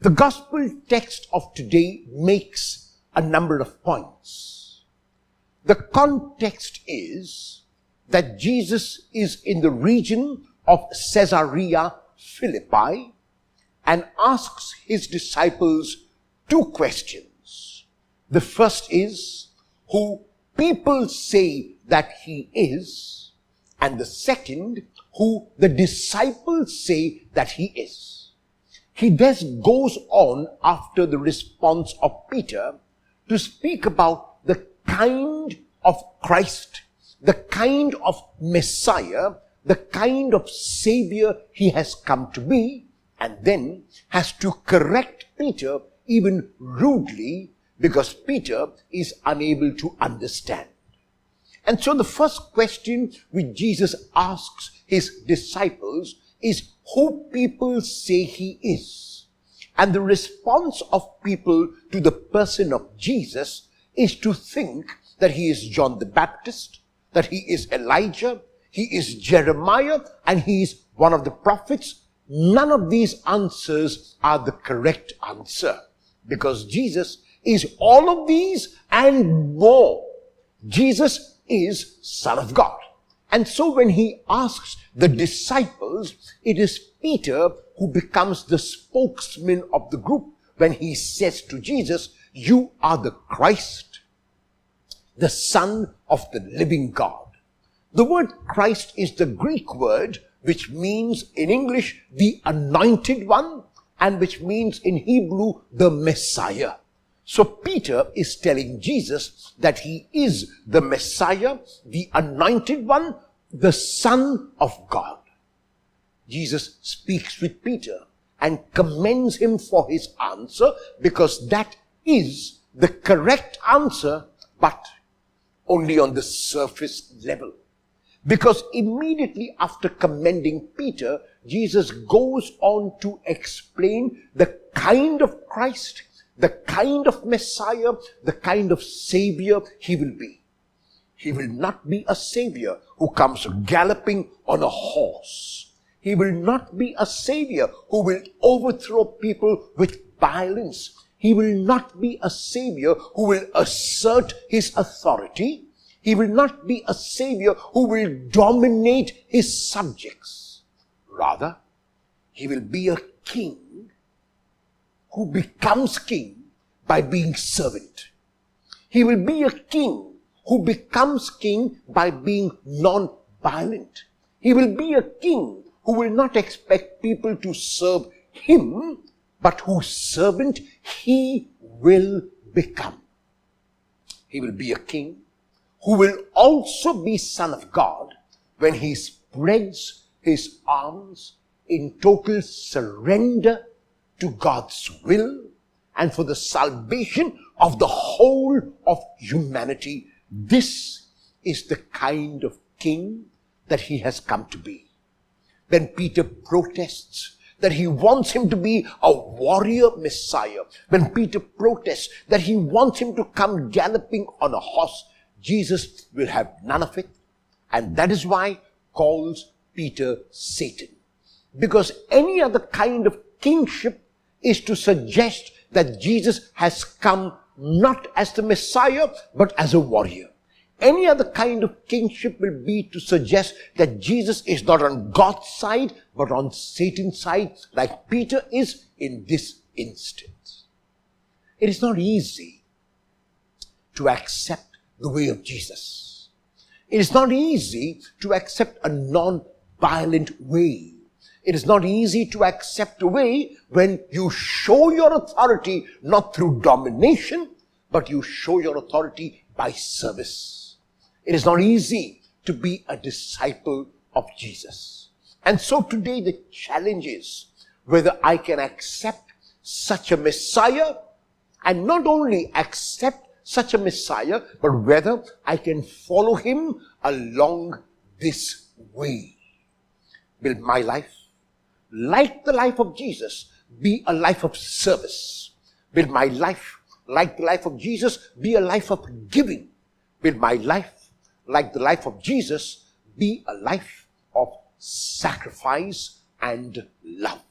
The gospel text of today makes a number of points. The context is that Jesus is in the region of Caesarea Philippi and asks his disciples two questions. The first is, who people say that he is, and the second, who the disciples say that he is. He then goes on after the response of Peter to speak about the kind of Christ, the kind of Messiah, the kind of Savior he has come to be, and then has to correct Peter even rudely because Peter is unable to understand. And so the first question which Jesus asks his disciples is who people say he is. And the response of people to the person of Jesus is to think that he is John the Baptist, that he is Elijah, he is Jeremiah, and he is one of the prophets. None of these answers are the correct answer, because Jesus is all of these and more. Jesus is Son of God. And so when he asks the disciples, it is Peter who becomes the spokesman of the group when he says to Jesus, "You are the Christ, the Son of the living God." The word Christ is the Greek word which means in English the anointed one, and which means in Hebrew the Messiah. So Peter is telling Jesus that he is the Messiah, the anointed one, the Son of God. Jesus speaks with Peter and commends him for his answer, because that is the correct answer, but only on the surface level. Because immediately after commending Peter, Jesus goes on to explain the kind of Christ, the kind of Messiah, the kind of Savior he will be. He will not be a Savior who comes galloping on a horse. He will not be a Savior who will overthrow people with violence. He will not be a Savior who will assert his authority. He will not be a Savior who will dominate his subjects. Rather, he will be a king who becomes king by being servant. He will be a king who becomes king by being non-violent. He will be a king who will not expect people to serve him, but whose servant he will become. He will be a king who will also be Son of God when he spreads his arms in total surrender to God's will and for the salvation of the whole of humanity. This is the kind of king that he has come to be. When Peter protests that he wants him to be a warrior Messiah, when Peter protests that he wants him to come galloping on a horse, Jesus will have none of it, and that is why calls Peter Satan. Because any other kind of kingship is to suggest that Jesus has come not as the Messiah, but as a warrior. Any other kind of kingship will be to suggest that Jesus is not on God's side, but on Satan's side, like Peter is in this instance. It is not easy to accept the way of Jesus. It is not easy to accept a non-violent way. It is not easy to accept a way when you show your authority not through domination, but you show your authority by service. It is not easy to be a disciple of Jesus. And so today the challenge is whether I can accept such a Messiah, and not only accept such a Messiah, but whether I can follow him along this way. Will my life, like the life of Jesus, be a life of service? Will my life, like the life of Jesus, be a life of giving? Will my life, like the life of Jesus, be a life of sacrifice and love?